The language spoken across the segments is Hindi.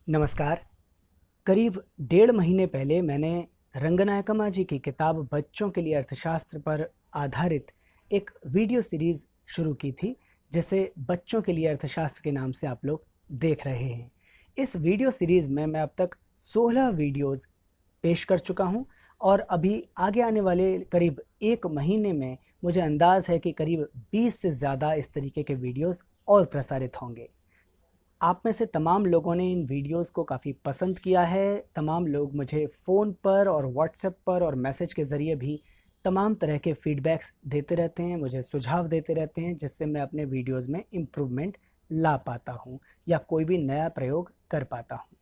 नमस्कार। करीब 1.5 महीने पहले मैंने रंगनायकम्मा जी की किताब बच्चों के लिए अर्थशास्त्र पर आधारित एक वीडियो सीरीज़ शुरू की थी, जिसे बच्चों के लिए अर्थशास्त्र के नाम से आप लोग देख रहे हैं। इस वीडियो सीरीज़ में मैं अब तक 16 वीडियोज़ पेश कर चुका हूं और अभी आगे आने वाले करीब 1 महीने में मुझे अंदाज़ है कि करीब 20 से ज़्यादा इस तरीके के वीडियोज़ और प्रसारित होंगे। आप में से तमाम लोगों ने इन वीडियोस को काफ़ी पसंद किया है। तमाम लोग मुझे फ़ोन पर और व्हाट्सएप पर और मैसेज के ज़रिए भी तमाम तरह के फीडबैक्स देते रहते हैं, मुझे सुझाव देते रहते हैं, जिससे मैं अपने वीडियोस में इम्प्रूवमेंट ला पाता हूं या कोई भी नया प्रयोग कर पाता हूं।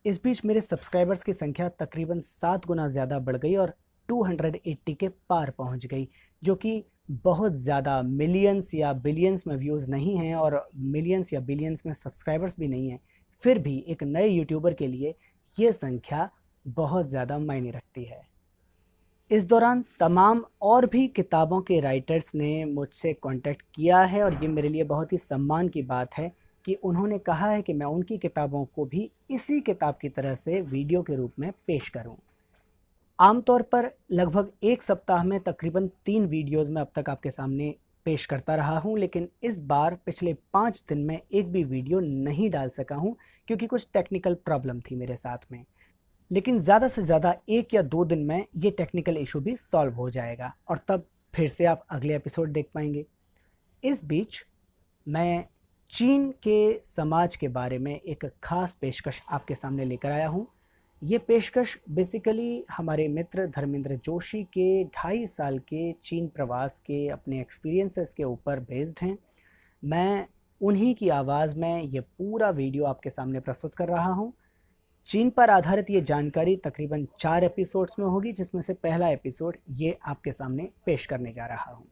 इस बीच मेरे सब्सक्राइबर्स की संख्या तकरीबन 7 गुना ज़्यादा बढ़ गई और 280 के पार पहुंच गई, जो कि बहुत ज़्यादा मिलियंस या बिलियंस में व्यूज़ नहीं हैं और मिलियंस या बिलियंस में सब्सक्राइबर्स भी नहीं हैं। फिर भी एक नए यूट्यूबर के लिए ये संख्या बहुत ज़्यादा मायने रखती है। इस दौरान तमाम और भी किताबों के राइटर्स ने मुझसे कांटेक्ट किया है और ये मेरे लिए बहुत ही सम्मान की बात है कि उन्होंने कहा है कि मैं उनकी किताबों को भी इसी किताब की तरह से वीडियो के रूप में पेश करूं। आमतौर पर लगभग एक सप्ताह में तकरीबन 3 वीडियोज़ मैं अब तक आपके सामने पेश करता रहा हूं, लेकिन इस बार पिछले 5 दिन में एक भी वीडियो नहीं डाल सका हूं क्योंकि कुछ टेक्निकल प्रॉब्लम थी मेरे साथ में। लेकिन ज़्यादा से ज़्यादा 1 या 2 दिन में ये टेक्निकल इशू भी सॉल्व हो जाएगा और तब फिर से आप अगले एपिसोड देख पाएंगे। इस बीच मैं चीन के समाज के बारे में एक ख़ास पेशकश आपके सामने लेकर आया हूँ। ये पेशकश बेसिकली हमारे मित्र धर्मेंद्र जोशी के 2.5 साल के चीन प्रवास के अपने एक्सपीरियंसेस के ऊपर बेस्ड हैं। मैं उन्हीं की आवाज़ में ये पूरा वीडियो आपके सामने प्रस्तुत कर रहा हूँ। चीन पर आधारित ये जानकारी तकरीबन 4 एपिसोड्स में होगी, जिसमें से पहला एपिसोड ये आपके सामने पेश करने जा रहा हूँ।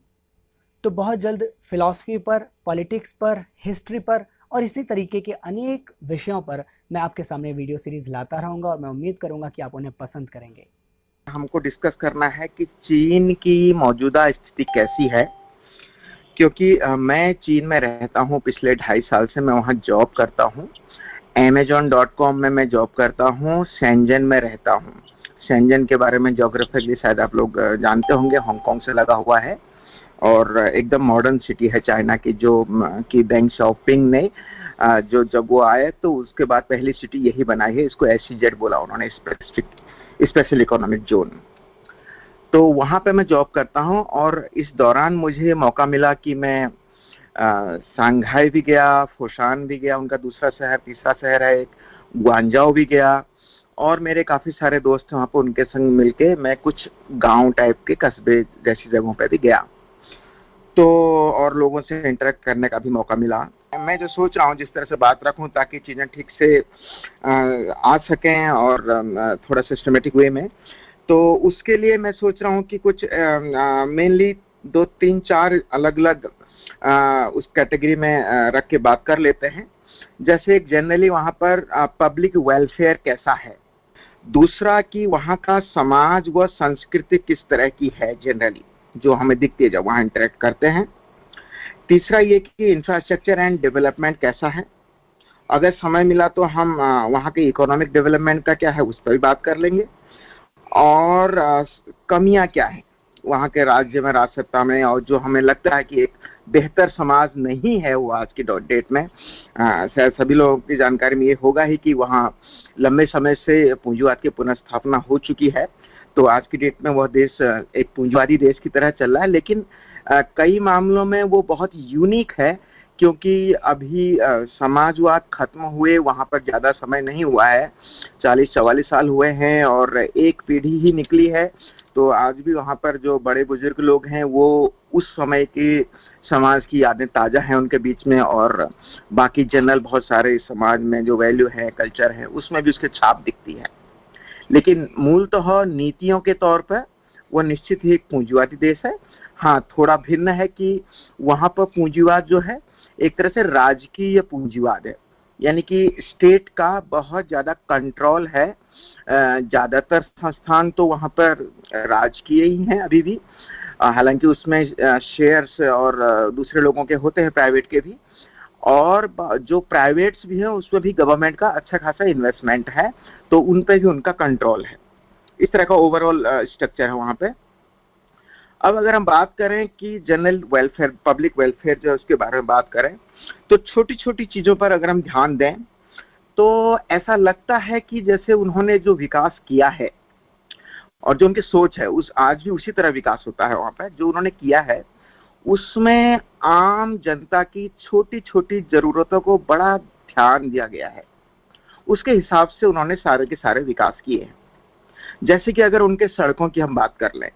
तो बहुत जल्द फिलॉसफी पर, पॉलिटिक्स पर, हिस्ट्री पर और इसी तरीके के अनेक विषयों पर मैं आपके सामने वीडियो सीरीज़ लाता रहूँगा और मैं उम्मीद करूँगा कि आप उन्हें पसंद करेंगे। हमको डिस्कस करना है कि चीन की मौजूदा स्थिति कैसी है, क्योंकि मैं चीन में रहता हूँ। पिछले 2.5 साल से मैं वहाँ जॉब करता हूँ। Amazon.com में मैं जॉब करता हूँ। शेंजन में रहता हूँ। शेंजन के बारे में ज्योग्राफिकली शायद आप लोग जानते होंगे, हांगकांग से लगा हुआ है और एकदम मॉडर्न सिटी है चाइना की, जो कि डेंग शाओपिंग ने जो जब वो आए तो उसके बाद पहली सिटी यही बनाई है। इसको SEZ बोला उन्होंने, स्पेशल इकोनॉमिक जोन। तो वहाँ पे मैं जॉब करता हूँ और इस दौरान मुझे मौका मिला कि मैं शंघाई भी गया, फुशान भी गया, उनका दूसरा शहर, तीसरा शहर है एक, ग्वांजाओ भी गया और मेरे काफ़ी सारे दोस्त वहाँ पर, उनके संग मिलके मैं कुछ गांव टाइप के कस्बे जैसी जगहों पे भी गया, तो और लोगों से इंटरेक्ट करने का भी मौका मिला। मैं जो सोच रहा हूँ जिस तरह से बात रखूँ ताकि चीज़ें ठीक से आ सकें और थोड़ा सिस्टमेटिक वे में, तो उसके लिए मैं सोच रहा हूँ कि कुछ मेनली 2 3 4 अलग-अलग उस कैटेगरी में रख के बात कर लेते हैं। जैसे एक जनरली वहाँ पर पब्लिक वेलफेयर कैसा है, दूसरा कि वहाँ का समाज व संस्कृति किस तरह की है जनरली, जो हमें दिखती है जब वहाँ इंटरेक्ट करते हैं। तीसरा ये कि इंफ्रास्ट्रक्चर एंड डेवलपमेंट कैसा है। अगर समय मिला तो हम वहाँ के इकोनॉमिक डेवलपमेंट का क्या है उस पर भी बात कर लेंगे और कमियां क्या है वहाँ के राज्य में, राज सत्ता में, और जो हमें लगता है कि एक बेहतर समाज नहीं है वो आज की डेट में। शायद सभी लोगों की जानकारी में ये होगा ही कि वहाँ लंबे समय से पूंजीवाद की पुनर्स्थापना हो चुकी है, तो आज की डेट में वह देश एक पूंजीवादी देश की तरह चल रहा है, लेकिन कई मामलों में वो बहुत यूनिक है, क्योंकि अभी समाजवाद खत्म हुए वहाँ पर ज़्यादा समय नहीं हुआ है, 40-44 साल हुए हैं और एक पीढ़ी ही निकली है। तो आज भी वहाँ पर जो बड़े बुजुर्ग लोग हैं वो उस समय के समाज की यादें ताज़ा हैं उनके बीच में, और बाकी जनरल बहुत सारे समाज में जो वैल्यू है, कल्चर है, उसमें भी उसकी छाप दिखती है। लेकिन मूलतः नीतियों के तौर पर वो निश्चित ही एक पूंजीवादी देश है। हाँ, थोड़ा भिन्न है कि वहाँ पर पूंजीवाद जो है एक तरह से राजकीय पूंजीवाद है, यानी कि स्टेट का बहुत ज़्यादा कंट्रोल है। ज़्यादातर संस्थान तो वहाँ पर राजकीय ही हैं अभी भी, हालांकि उसमें शेयर्स और दूसरे लोगों के होते हैं, प्राइवेट के भी। और जो प्राइवेट्स भी है उसमें भी गवर्नमेंट का अच्छा खासा इन्वेस्टमेंट है, तो उन पे भी उनका कंट्रोल है। इस तरह का ओवरऑल स्ट्रक्चर है वहां पे। अब अगर हम बात करें कि जनरल वेलफेयर, पब्लिक वेलफेयर जो उसके बारे में बात करें, तो छोटी छोटी चीजों पर अगर हम ध्यान दें तो ऐसा लगता है कि जैसे उन्होंने जो विकास किया है और जो उनकी सोच है उस आज भी उसी तरह विकास होता है वहां पर। जो उन्होंने किया है उसमें आम जनता की छोटी छोटी जरूरतों को बड़ा ध्यान दिया गया है, उसके हिसाब से उन्होंने सारे के सारे विकास किए हैं। जैसे कि अगर उनके सड़कों की हम बात कर लें,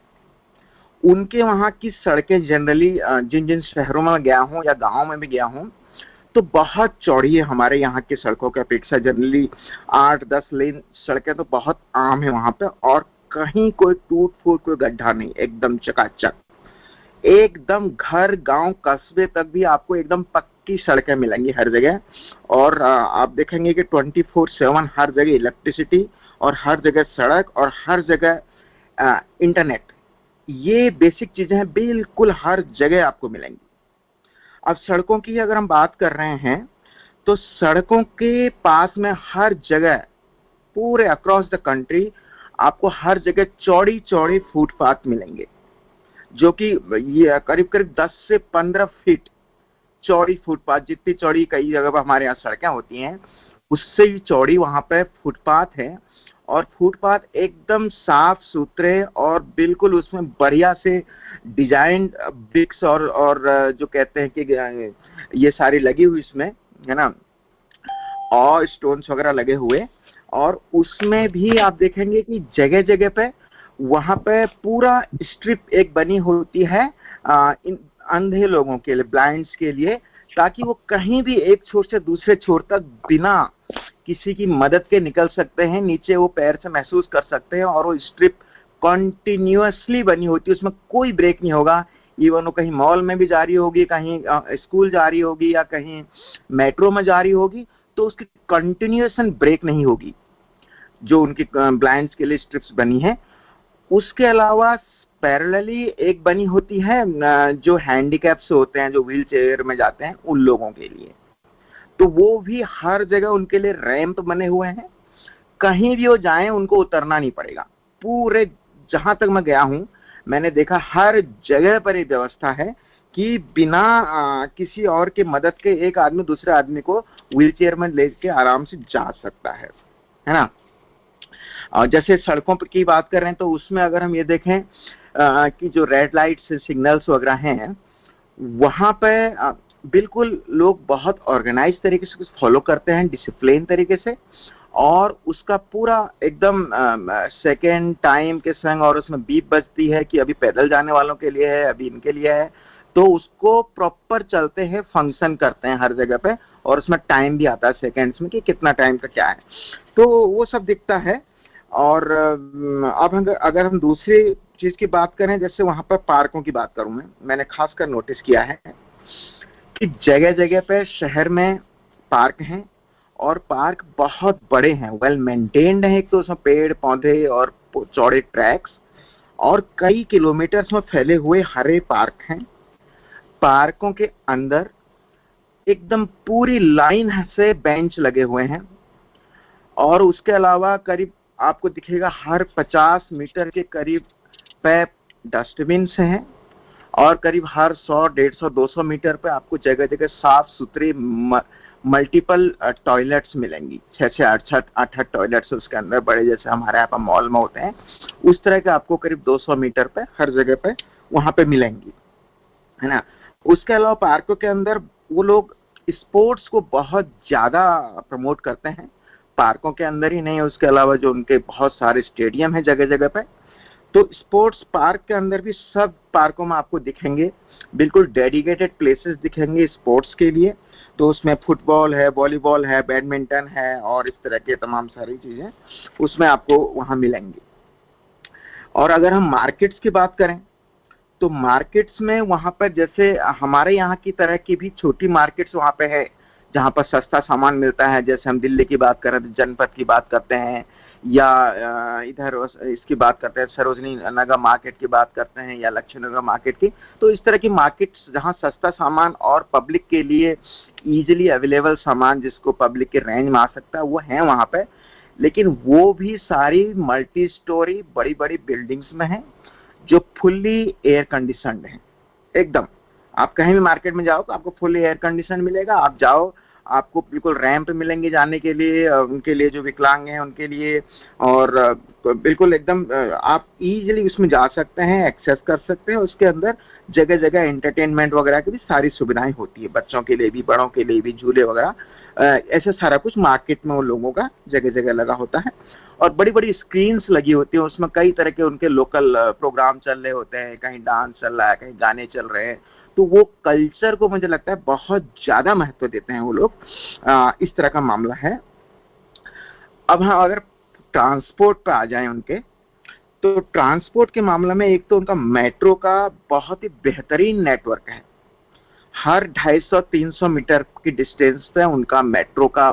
उनके वहां की सड़कें जनरली जिन जिन शहरों में गया हूं या गांव में भी गया हूं तो बहुत चौड़ी है हमारे यहाँ की सड़कों की अपेक्षा। जनरली 8-10 लेन सड़कें तो बहुत आम है वहां पे, और कहीं कोई टूट फूट कोई गड्ढा नहीं, एकदम चकाचक, एकदम घर गांव कस्बे तक भी आपको एकदम पक्की सड़कें मिलेंगी हर जगह। और आप देखेंगे कि 24/7 हर जगह इलेक्ट्रिसिटी और हर जगह सड़क और हर जगह इंटरनेट। ये बेसिक चीजें हैं, बिल्कुल हर जगह आपको मिलेंगी। अब सड़कों की अगर हम बात कर रहे हैं तो सड़कों के पास में हर जगह पूरे अक्रॉस द कंट्री आपको हर जगह चौड़ी चौड़ी फुटपाथ मिलेंगे, जो कि ये करीब करीब 10 से 15 फीट चौड़ी फुटपाथ, जितनी चौड़ी कई जगह पर हमारे यहाँ सड़कें होती हैं उससे भी चौड़ी वहां पे फुटपाथ है। और फुटपाथ एकदम साफ सुथरे और बिल्कुल उसमें बढ़िया से डिजाइन ब्रिक्स और जो कहते हैं कि ये सारी लगी हुई इसमें है ना, और स्टोन्स वगैरह लगे हुए। और उसमें भी आप देखेंगे कि जगह जगह पे वहां पे पूरा स्ट्रिप एक बनी होती है इन अंधे लोगों के लिए, ब्लाइंड्स के लिए, ताकि वो कहीं भी एक छोर से दूसरे छोर तक बिना किसी की मदद के निकल सकते हैं, नीचे वो पैर से महसूस कर सकते हैं। और वो स्ट्रिप कंटिन्यूअसली बनी होती है, उसमें कोई ब्रेक नहीं होगा। इवन वो कहीं मॉल में भी जा रही होगी, कहीं स्कूल जा रही होगी या कहीं मेट्रो में जा रही होगी, तो उसकी कंटिन्यूएशन ब्रेक नहीं होगी जो उनकी ब्लाइंड्स के लिए स्ट्रिप्स बनी है। उसके अलावा पैरेलली एक बनी होती है जो हैंडीकैप्स होते हैं, जो व्हील चेयर में जाते हैं, उन लोगों के लिए, तो वो भी हर जगह उनके लिए रैंप बने हुए हैं। कहीं भी वो जाएं उनको उतरना नहीं पड़ेगा। पूरे जहां तक मैं गया हूं मैंने देखा हर जगह पर ये व्यवस्था है कि बिना किसी और की मदद के एक आदमी दूसरे आदमी को व्हील चेयर में लेके आराम से जा सकता है ना। और जैसे सड़कों की बात कर रहे हैं तो उसमें अगर हम ये देखें कि जो रेड लाइट्स सिग्नल्स वगैरह हैं वहां पे बिल्कुल लोग बहुत ऑर्गेनाइज तरीके से फॉलो करते हैं, डिसिप्लिन तरीके से, और उसका पूरा एकदम सेकेंड टाइम के संग, और उसमें बीप बजती है कि अभी पैदल जाने वालों के लिए है, अभी इनके लिए है, तो उसको प्रॉपर चलते हैं, फंक्शन करते हैं हर जगह पे। और उसमें टाइम भी आता है सेकेंड्स में कि कितना टाइम का क्या है, तो वो सब दिखता है। और अब अगर हम दूसरी चीज की बात करें, जैसे वहां पर पार्कों की बात करूं मैंने खासकर नोटिस किया है कि जगह जगह पे शहर में पार्क हैं, और पार्क बहुत बड़े हैं, वेल मेंटेन्ड है। एक तो उसमें पेड़ पौधे और चौड़े ट्रैक्स और कई किलोमीटर्स में फैले हुए हरे पार्क हैं। पार्कों के अंदर एकदम पूरी लाइन से बेंच लगे हुए हैं, और उसके अलावा करीब आपको दिखेगा हर 50 मीटर के करीब पे डस्टबिन हैं, और करीब हर 100, 150, 200 मीटर पे आपको जगह जगह साफ सुथरी मल्टीपल टॉयलेट्स मिलेंगी। 6 8 टॉयलेट्स उसके अंदर, बड़े जैसे हमारे यहाँ पर मॉल में होते हैं उस तरह के आपको करीब 200 मीटर पे हर जगह पे वहां पे मिलेंगी, है ना। उसके अलावा पार्कों के अंदर वो लोग स्पोर्ट्स को बहुत ज्यादा प्रमोट करते हैं, पार्कों के अंदर ही नहीं, उसके अलावा जो उनके बहुत सारे स्टेडियम है जगह जगह पे, तो स्पोर्ट्स पार्क के अंदर भी सब पार्कों में आपको दिखेंगे बिल्कुल डेडिकेटेड प्लेसेस दिखेंगे स्पोर्ट्स के लिए। तो उसमें फुटबॉल है, वॉलीबॉल है, बैडमिंटन है और इस तरह के तमाम सारी चीजें उसमें आपको वहां मिलेंगी। और अगर हम मार्केट्स की बात करें तो मार्केट्स में वहां पर जैसे हमारे यहाँ की तरह की भी छोटी मार्केट्स वहां पे है, जहां पर सस्ता सामान मिलता है। जैसे हम दिल्ली की बात करें तो जनपद की बात करते हैं, या इधर इसकी बात करते हैं, सरोजनी नगर मार्केट की बात करते हैं या लक्ष्मी नगर मार्केट की। तो इस तरह की मार्केट्स जहां सस्ता सामान और पब्लिक के लिए इजीली अवेलेबल सामान जिसको पब्लिक के रेंज में आ सकता है वो है वहां पे। लेकिन वो भी सारी मल्टी स्टोरी बड़ी बड़ी बिल्डिंग्स में है जो फुल्ली एयर कंडीशनड है एकदम। आप कहीं भी मार्केट में जाओ तो आपको फुल एयर कंडीशन मिलेगा। आप जाओ, आपको बिल्कुल रैंप मिलेंगे जाने के लिए, उनके लिए जो विकलांग हैं उनके लिए। और बिल्कुल एकदम आप इजीली उसमें जा सकते हैं, एक्सेस कर सकते हैं। उसके अंदर जगह जगह एंटरटेनमेंट वगैरह की भी सारी सुविधाएं होती है, बच्चों के लिए भी, बड़ों के लिए भी, झूले वगैरह ऐसे सारा कुछ मार्केट में उन लोगों का जगह जगह लगा होता है। और बड़ी बड़ी स्क्रीन्स लगी होती है, उसमें कई तरह के उनके लोकल प्रोग्राम चल रहे होते हैं, कहीं डांस चल रहा है, कहीं गाने चल रहे हैं। तो वो कल्चर को मुझे लगता है बहुत ज्यादा महत्व देते हैं वो लोग। इस तरह का मामला है। अब हाँ, अगर ट्रांसपोर्ट पे आ जाए उनके, तो ट्रांसपोर्ट के मामले में एक तो उनका मेट्रो का बहुत ही बेहतरीन नेटवर्क है। हर 250-300 मीटर की डिस्टेंस पे उनका मेट्रो का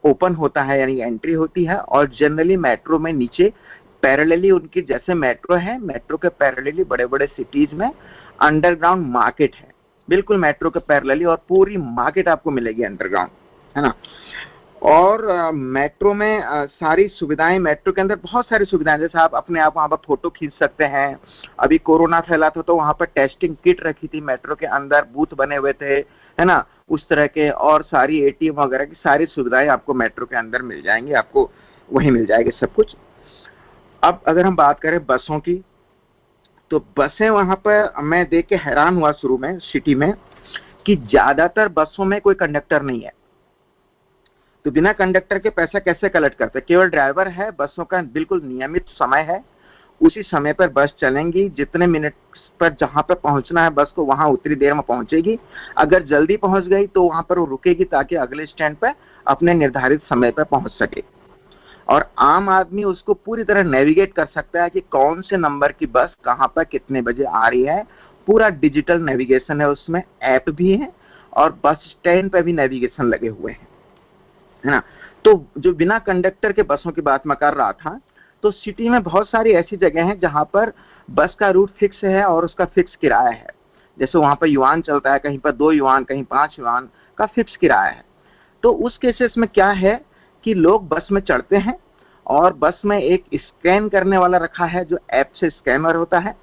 ओपन होता है, यानी एंट्री होती है। और जनरली मेट्रो में नीचे पैरेलली उनकी, जैसे मेट्रो है, मेट्रो के पैरेलली बड़े बड़े सिटीज में अंडरग्राउंड मार्केट है, बिल्कुल मेट्रो के पैरेलली, और पूरी मार्केट आपको मिलेगी अंडरग्राउंड, है ना। और मेट्रो में सारी सुविधाएं, मेट्रो के अंदर बहुत सारी सुविधाएं, जैसे आप अपने आप वहां पर फोटो खींच सकते हैं। अभी कोरोना फैला था तो वहां पर टेस्टिंग किट रखी थी मेट्रो के अंदर, बूथ बने हुए थे, है ना, उस तरह के। और सारी एटीएम वगैरह की सारी सुविधाएं आपको मेट्रो के अंदर मिल जाएंगी, आपको वहीं मिल जाएगी सब कुछ। अब अगर हम बात करें बसों की, तो बसें वहां पर मैं देख के हैरान हुआ शुरू में सिटी में कि ज्यादातर बसों में कोई कंडक्टर नहीं है। तो बिना कंडक्टर के पैसा कैसे कलेक्ट करते, केवल ड्राइवर है। बसों का बिल्कुल नियमित समय है, उसी समय पर बस चलेंगी, जितने मिनट पर जहां पर पहुंचना है बस को वहां उतनी देर में पहुंचेगी। अगर जल्दी पहुंच गई तो वहां पर वो रुकेगी ताकि अगले स्टैंड पर अपने निर्धारित समय पर पहुंच सके। और आम आदमी उसको पूरी तरह नेविगेट कर सकता है कि कौन से नंबर की बस कहां पर कितने बजे आ रही है। पूरा डिजिटल नेविगेशन है, उसमें ऐप भी है और बस स्टैंड पर भी नेविगेशन लगे हुए हैं, है ना। तो जो बिना कंडक्टर के बसों की बात मैं कर रहा था, तो सिटी में बहुत सारी ऐसी जगह हैं जहां पर बस का रूट फिक्स है और उसका फिक्स किराया है। जैसे वहां पर युआन चलता है, कहीं पर 2 युआन, कहीं 5 युआन का फिक्स किराया है। तो उस केसेस में क्या है कि लोग बस में चढ़ते हैं और बस में एक स्कैन करने वाला रखा है जो ऐप से स्कैनर होता है।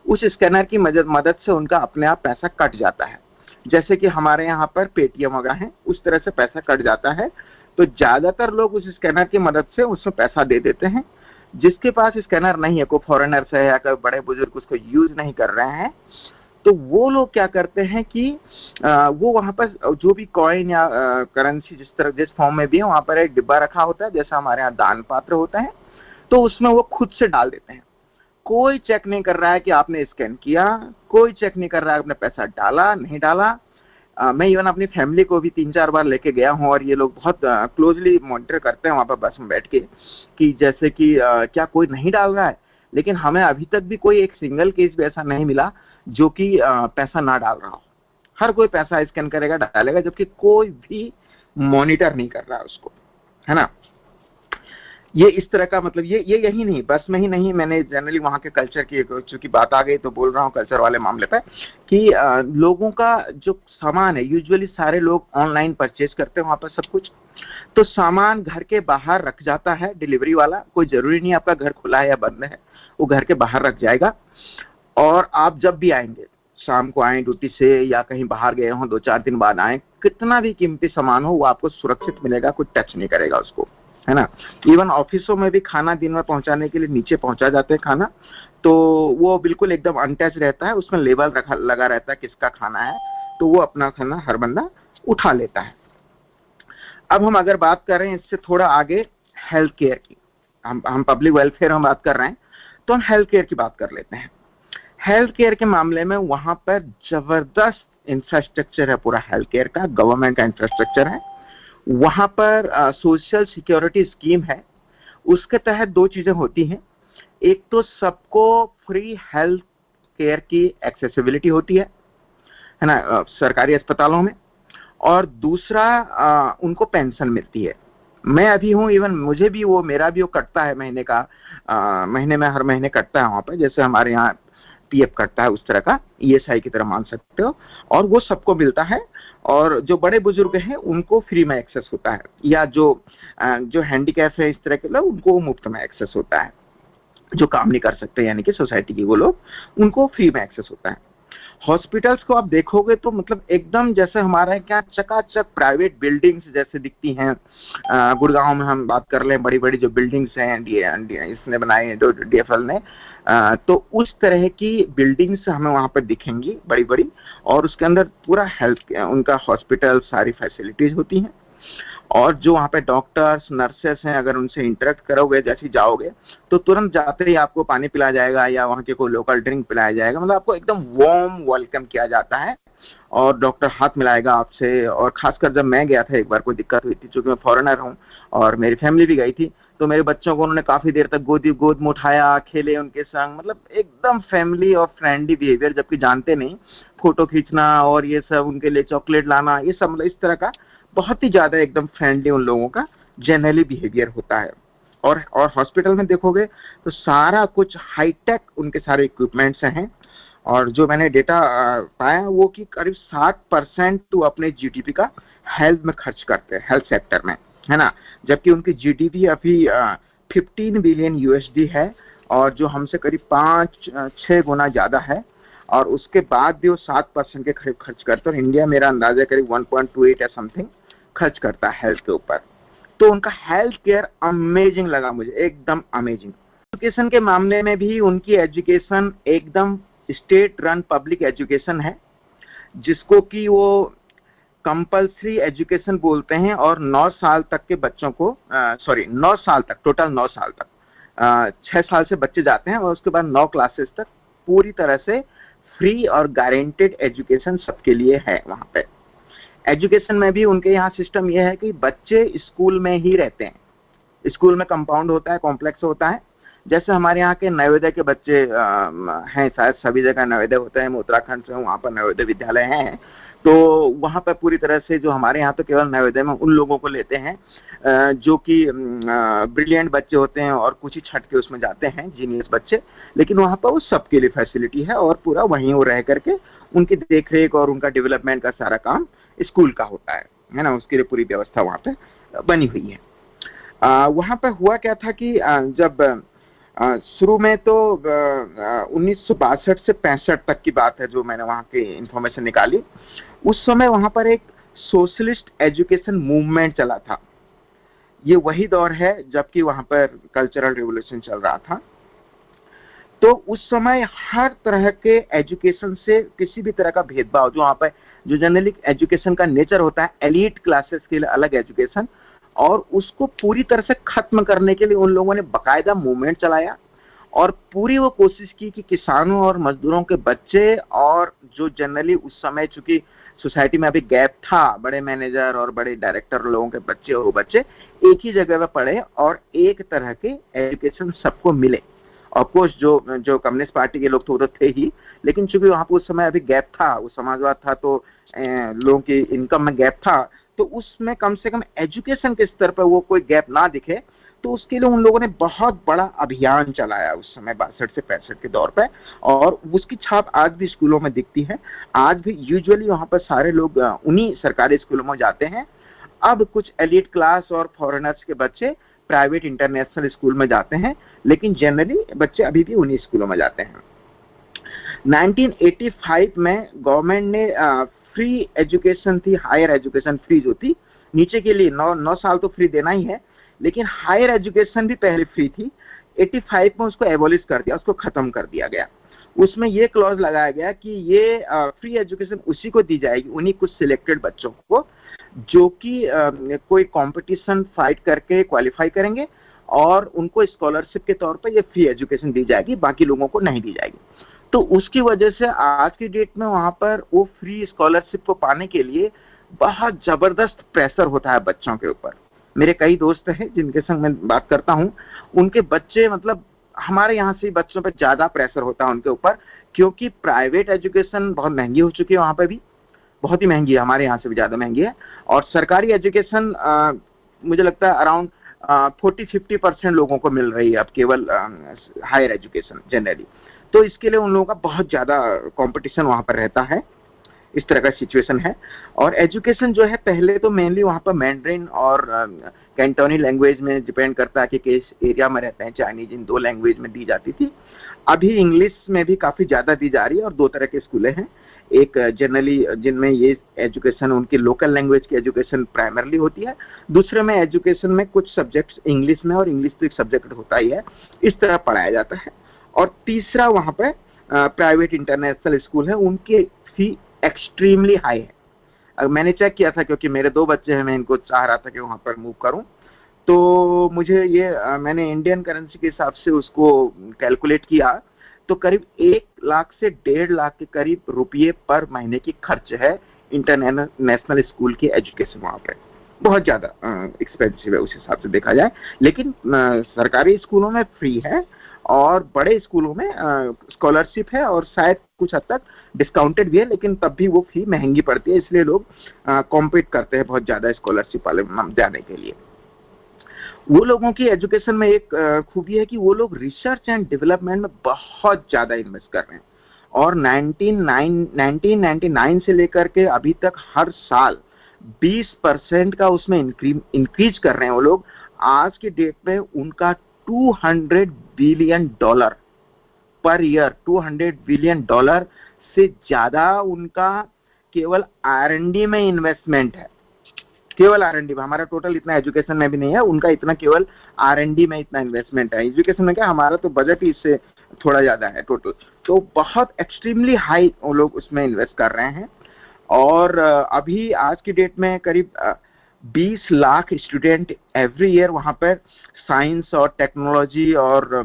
उस स्कैनर की मदद से उनका अपने आप पैसा कट जाता है, जैसे कि हमारे यहाँ पर पेटीएम वगैरह है, उस तरह से पैसा कट जाता है। तो ज्यादातर लोग उस स्कैनर की मदद से उसमें पैसा दे देते हैं। जिसके पास स्कैनर नहीं है, कोई फॉरेनर्स है या कोई बड़े बुजुर्ग उसको यूज नहीं कर रहे हैं, तो वो लोग क्या करते हैं कि वो वहां पर जो भी कॉइन या करेंसी जिस तरह जिस फॉर्म में भी है, वहां पर एक डिब्बा रखा होता है, जैसा हमारे यहाँ दान पात्र होता है, तो उसमें वो खुद से डाल देते हैं। कोई चेक नहीं कर रहा है कि आपने स्कैन किया, कोई चेक नहीं कर रहा है आपने पैसा डाला नहीं डाला। मैं इवन अपनी फैमिली को भी 3-4 बार लेके गया हूँ और ये लोग बहुत क्लोजली मॉनिटर करते हैं वहां पर बस में बैठ के कि जैसे कि क्या कोई नहीं डाल रहा है। लेकिन हमें अभी तक भी कोई एक सिंगल केस भी ऐसा नहीं मिला जो कि पैसा ना डाल रहा हो। हर कोई पैसा स्कैन करेगा, डालेगा, जबकि कोई भी मॉनिटर नहीं कर रहा है उसको, है ना। ये इस तरह का, मतलब ये यही नहीं, बस में ही नहीं, मैंने जनरली वहाँ के कल्चर की चूंकि बात आ गई तो बोल रहा हूँ कल्चर वाले मामले पे कि लोगों का जो सामान है, यूजुअली सारे लोग ऑनलाइन परचेज करते हैं वहाँ पर सब कुछ। तो सामान घर के बाहर रख जाता है डिलीवरी वाला, कोई जरूरी नहीं आपका घर खुला है या बंद है, वो घर के बाहर रख जाएगा। और आप जब भी आएंगे, शाम को आए ड्यूटी से या कहीं बाहर गए हों, 2-4 दिन बाद आए, कितना भी कीमती सामान हो वो आपको सुरक्षित मिलेगा, कोई टच नहीं करेगा उसको, है ना। इवन ऑफिसों में भी खाना दिन में पहुंचाने के लिए नीचे पहुंचा जाते हैं खाना, तो वो बिल्कुल एकदम अनटच रहता है, उसमें लेबल लगा रहता है किसका खाना है, तो वो अपना खाना हर बंदा उठा लेता है। अब हम अगर बात करें इससे थोड़ा आगे हेल्थ केयर की, हम पब्लिक वेलफेयर में बात कर रहे हैं, तो हम हेल्थ केयर की बात कर लेते हैं। हेल्थ केयर के मामले में वहां पर जबरदस्त इंफ्रास्ट्रक्चर है, पूरा हेल्थ केयर का गवर्नमेंट का इंफ्रास्ट्रक्चर है। वहां पर सोशल सिक्योरिटी स्कीम है, उसके तहत 2 चीजें होती हैं। एक तो सबको फ्री हेल्थ केयर की एक्सेसिबिलिटी होती है ना, सरकारी अस्पतालों में। और दूसरा उनको पेंशन मिलती है। मैं अभी हूँ, इवन मुझे भी वो, मेरा भी वो कटता है महीने का, महीने में हर महीने कटता है वहाँ पे, जैसे हमारे यहाँ पीएफ कटता है उस तरह का, ईएसआई की तरह मान सकते हो। और वो सबको मिलता है, और जो बड़े बुजुर्ग हैं उनको फ्री में एक्सेस होता है, या जो हैंडीकैप है इस तरह के लोग, उनको मुफ्त में एक्सेस होता है। जो काम नहीं कर सकते यानी कि सोसाइटी के वो लोग, उनको फ्री में एक्सेस होता है। हॉस्पिटल्स को आप देखोगे तो मतलब एकदम जैसे हमारे क्या चकाचक प्राइवेट बिल्डिंग्स जैसे दिखती हैं। गुड़गांव में हम बात कर लें, बड़ी बड़ी जो बिल्डिंग्स हैं इसने बनाई है, जो डीएफएल ने, तो उस तरह की बिल्डिंग्स हमें वहां पर दिखेंगी बड़ी बड़ी, और उसके अंदर पूरा हेल्थ उनका हॉस्पिटल सारी फैसिलिटीज होती हैं। और जो वहाँ पे डॉक्टर्स नर्सेस हैं, अगर उनसे इंटरेक्ट करोगे, जैसे जाओगे, तो तुरंत जाते ही आपको पानी पिलाया जाएगा या वहाँ के कोई लोकल ड्रिंक पिलाया जाएगा, मतलब आपको एकदम वार्म वेलकम किया जाता है। और डॉक्टर हाथ मिलाएगा आपसे। और खासकर जब मैं गया था, एक बार कोई दिक्कत हुई थी, चूंकि मैं फॉरेनर हूँ और मेरी फैमिली भी गई थी, तो मेरे बच्चों को उन्होंने काफी देर तक गोद में उठाया, खेले उनके संग, मतलब एकदम फैमिली और फ्रेंडली बिहेवियर, जबकि जानते नहीं, फोटो खींचना और ये सब, उनके लिए चॉकलेट लाना, ये सब मतलब इस तरह का बहुत ही ज्यादा एकदम फ्रेंडली उन लोगों का जनरली बिहेवियर होता है। और हॉस्पिटल में देखोगे तो सारा कुछ हाईटेक उनके सारे इक्विपमेंट्स हैं। और जो मैंने डेटा पाया वो कि करीब 60% तो अपने जीडीपी का हेल्थ में खर्च करते हैं, हेल्थ सेक्टर में, है ना। जबकि उनकी जीडीपी अभी 15 बिलियन यूएसडी है, और जो हमसे करीब 5-6 गुना ज्यादा है। और उसके बाद भी वो 7% के करीब खर्च करते हैं, और इंडिया मेरा अंदाजा करीब 1.28 या समथिंग खर्च करता है हेल्थ के ऊपर। तो उनका हेल्थ केयर अमेजिंग लगा मुझे, एकदम अमेजिंग। एजुकेशन के मामले में भी उनकी एजुकेशन एकदम स्टेट रन पब्लिक एजुकेशन है, जिसको कि वो कंपल्सरी एजुकेशन बोलते हैं। और 9 साल तक के बच्चों को, 9 साल तक, टोटल 9 साल तक, 6 साल से बच्चे जाते हैं, और उसके बाद 9 क्लासेस तक पूरी तरह से फ्री और गारंटेड एजुकेशन सबके लिए है वहां पे। एजुकेशन में भी उनके यहाँ सिस्टम यह है कि बच्चे स्कूल में ही रहते हैं। स्कूल में कंपाउंड होता है, कॉम्प्लेक्स होता है, जैसे हमारे यहाँ के नवोदय के बच्चे हैं, शायद सभी जगह नवोदय होते हैं, मैं उत्तराखंड से हूँ, वहाँ पर नवोदय विद्यालय हैं। तो वहाँ पर पूरी तरह से, जो हमारे यहाँ तो केवल नवोदय में उन लोगों को लेते हैं जो कि ब्रिलियंट बच्चे होते हैं और कुछ ही छठ के उसमें जाते हैं, जीनियस बच्चे। लेकिन वहाँ पर वो सबके लिए फैसिलिटी है, और पूरा वहीं वो रह करके उनकी देखरेख और उनका डेवलपमेंट का सारा काम स्कूल का होता है ना। उसके लिए पूरी व्यवस्था वहाँ पे बनी हुई है। वहाँ पे हुआ क्या था कि जब शुरू में तो 1962 से 65 तक की बात है, जो मैंने वहाँ की इंफॉर्मेशन निकाली, उस समय वहाँ पर एक सोशलिस्ट एजुकेशन मूवमेंट चला था। ये वही दौर है जबकि वहाँ पर कल्चरल रिवॉल्यूशन चल रहा था। तो उस समय हर तरह के एजुकेशन से किसी भी तरह का भेदभाव, जो वहाँ पर जो जनरली एजुकेशन का नेचर होता है, एलीट क्लासेस के लिए अलग एजुकेशन, और उसको पूरी तरह से खत्म करने के लिए उन लोगों ने बाकायदा मूवमेंट चलाया। और पूरी वो कोशिश की कि किसानों और मजदूरों के बच्चे, और जो जनरली उस समय चूंकि सोसाइटी में अभी गैप था, बड़े मैनेजर और बड़े डायरेक्टर लोगों के बच्चे, और वो बच्चे एक ही जगह पर पढ़े और एक तरह के एजुकेशन सबको मिले। ऑफकोर्स जो कम्युनिस्ट पार्टी के लोग तो थे ही, लेकिन चूंकि वहां पर उस समय अभी गैप था, वो समाजवाद था, तो लोगों की इनकम में गैप था, तो उसमें कम से कम एजुकेशन के स्तर पर वो कोई गैप ना दिखे, तो उसके लिए उन लोगों ने बहुत बड़ा अभियान चलाया उस समय 62 से 65 के दौर पे। और उसकी छाप आज भी स्कूलों में दिखती है। आज भी यूजुअली वहां पर सारे लोग उन्हीं सरकारी स्कूलों में जाते हैं। अब कुछ एलिट क्लास और फॉरेनर्स के बच्चे प्राइवेट इंटरनेशनल स्कूल में जाते हैं, लेकिन जनरली बच्चे अभी भी उन्हीं स्कूलों में जाते हैं। 1985 में गवर्नमेंट ने फ्री एजुकेशन थी, हायर एजुकेशन फ्री जो थी, नीचे के लिए 9 साल तो फ्री देना ही है, लेकिन हायर एजुकेशन भी पहले फ्री थी। 85 में उसको एबॉलिश कर दिया, उसको खत्म कर दिया गया। उसमें ये क्लॉज लगाया गया कि ये फ्री एजुकेशन उसी को दी जाएगी, उन्हीं कुछ सिलेक्टेड बच्चों को, जो कि कोई कंपटीशन फाइट करके क्वालिफाई करेंगे, और उनको स्कॉलरशिप के तौर पर ये फ्री एजुकेशन दी जाएगी, बाकी लोगों को नहीं दी जाएगी। तो उसकी वजह से आज की डेट में वहां पर वो फ्री स्कॉलरशिप को पाने के लिए बहुत जबरदस्त प्रेशर होता है बच्चों के ऊपर। मेरे कई दोस्त हैं जिनके संग मैं बात करता हूं, उनके बच्चे, मतलब हमारे यहाँ से बच्चों पर ज्यादा प्रेशर होता है उनके ऊपर, क्योंकि प्राइवेट एजुकेशन बहुत महंगी हो चुकी है, वहां पर भी बहुत ही महंगी है, हमारे यहाँ से भी ज्यादा महंगी है। और सरकारी एजुकेशन मुझे लगता है अराउंड 40-50% लोगों को मिल रही है अब केवल हायर एजुकेशन जनरली। तो इसके लिए उन लोगों का बहुत ज्यादा कंपटीशन वहां पर रहता है, इस तरह का सिचुएशन है। और एजुकेशन जो है पहले तो मेनली वहाँ पर मैंड्रिन और कैंटोनी लैंग्वेज में डिपेंड करता है कि किस एरिया में रहते हैं, चाइनीज, इन दो लैंग्वेज में दी जाती थी। अभी इंग्लिश में भी काफी ज्यादा दी जा रही है और दो तरह के स्कूलें हैं, एक जनरली जिनमें ये एजुकेशन उनकी लोकल लैंग्वेज की एजुकेशन प्राइमरली होती है, दूसरे में एजुकेशन में कुछ सब्जेक्ट्स इंग्लिश में, और इंग्लिश तो एक सब्जेक्ट होता ही है, इस तरह पढ़ाया जाता है। और तीसरा वहाँ पे प्राइवेट इंटरनेशनल स्कूल है, उनकी फी एक्सट्रीमली हाई है। मैंने चेक किया था क्योंकि मेरे 2 बच्चे हैं, मैं इनको चाह रहा था कि वहां पर मूव करूं, तो मुझे ये मैंने इंडियन करेंसी के हिसाब से उसको कैलकुलेट किया तो करीब 1 लाख से 1.5 लाख के करीब रुपये पर महीने की खर्च है इंटरनेशनल स्कूल की एजुकेशन वहां पर। बहुत ज्यादा एक्सपेंसिव है उस हिसाब से देखा जाए, लेकिन सरकारी स्कूलों में फ्री है और बड़े स्कूलों में स्कॉलरशिप है और शायद कुछ हद तक डिस्काउंटेड भी है, लेकिन तब भी वो फी महंगी पड़ती है, इसलिए लोग कॉम्पीट करते हैं बहुत ज्यादा स्कॉलरशिप वाले जाने के लिए। वो लोगों की एजुकेशन में एक खूबी है कि वो लोग रिसर्च एंड डेवलपमेंट में बहुत ज्यादा इन्वेस्ट कर रहे हैं, और 1999 से लेकर के अभी तक हर साल 20% का उसमें इंक्रीज कर रहे हैं वो लोग। आज की डेट में उनका $200 बिलियन पर ईयर, $200 बिलियन से ज्यादा उनका केवल R&D में इन्वेस्टमेंट है, केवल R&D में। हमारा टोटल इतना एजुकेशन में भी नहीं है, उनका इतना केवल R&D में इतना इन्वेस्टमेंट है। एजुकेशन में क्या, हमारा तो बजट ही इससे थोड़ा ज्यादा है टोटल, तो बहुत एक्सट्रीमली हाई वो लोग उसमें इन्वेस्ट कर रहे हैं। और अभी आज की डेट में करीब 20 लाख स्टूडेंट एवरी ईयर वहां पर साइंस और टेक्नोलॉजी और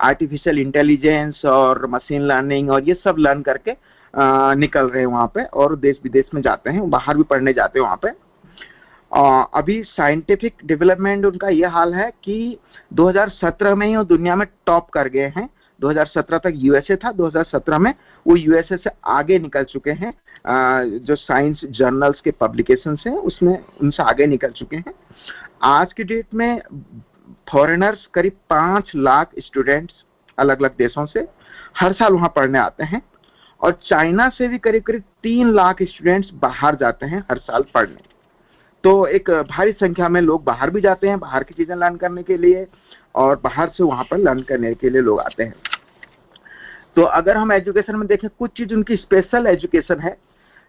आर्टिफिशियल इंटेलिजेंस और मशीन लर्निंग और ये सब लर्न करके निकल रहे हैं वहां पे, और देश विदेश में जाते हैं, बाहर भी पढ़ने जाते हैं वहां पे। अभी साइंटिफिक डेवलपमेंट उनका ये हाल है कि 2017 में ही वो दुनिया में टॉप कर गए हैं। 2017 तक यूएसए था, 2017 में वो यूएसए से आगे निकल चुके हैं। जो साइंस जर्नल्स के पब्लिकेशन हैं उसमें उनसे आगे निकल चुके हैं। आज की डेट में फॉरेनर्स करीब 5 लाख स्टूडेंट्स अलग अलग देशों से हर साल वहां पढ़ने आते हैं, और चाइना से भी करीब करीब 3 लाख स्टूडेंट्स बाहर जाते हैं हर साल पढ़ने। तो एक भारी संख्या में लोग बाहर भी जाते हैं, बाहर की चीजें लर्न करने के लिए, और बाहर से वहां पर लर्न करने के लिए लोग आते हैं। तो अगर हम एजुकेशन में देखें, कुछ चीज उनकी स्पेशल एजुकेशन है।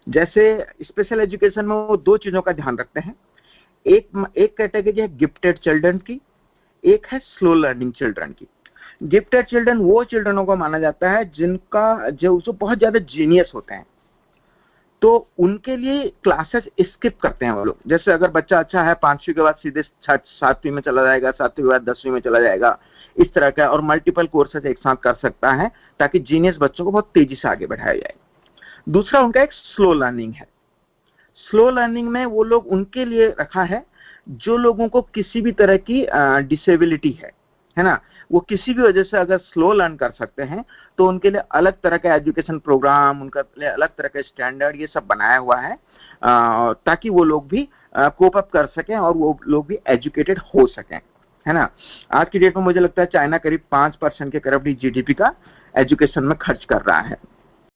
जैसे स्पेशल एजुकेशन में वो 2 चीजों का ध्यान रखते हैं। एक कैटेगरी है गिफ्टेड चिल्ड्रन की, एक है स्लो लर्निंग चिल्ड्रन की। गिफ्टेड चिल्ड्रन वो चिल्ड्रनों को माना जाता है जिनका जो बहुत ज्यादा जीनियस होते हैं, तो उनके लिए क्लासेस स्किप करते हैं वो लोग। जैसे अगर बच्चा अच्छा है, 5वीं के बाद सीधे 7वीं में चला जाएगा, 7वीं के बाद 10वीं में चला जाएगा, इस तरह का, और मल्टीपल कोर्सेज एक साथ कर सकता है ताकि जीनियस बच्चों को बहुत तेजी से आगे बढ़ाया जाए। दूसरा उनका एक स्लो लर्निंग है। स्लो लर्निंग में वो लोग उनके लिए रखा है जो लोगों को किसी भी तरह की डिसेबिलिटी है ना, वो किसी भी वजह से अगर स्लो लर्न कर सकते हैं तो उनके लिए अलग तरह का एजुकेशन प्रोग्राम, उनके लिए अलग तरह का स्टैंडर्ड ये सब बनाया हुआ है, ताकि वो लोग भी कोप अप कर सकें और वो लोग भी एजुकेटेड हो सकें, है ना। आज की डेट में मुझे लगता है चाइना करीब 5% के करीब GDP का एजुकेशन में खर्च कर रहा है।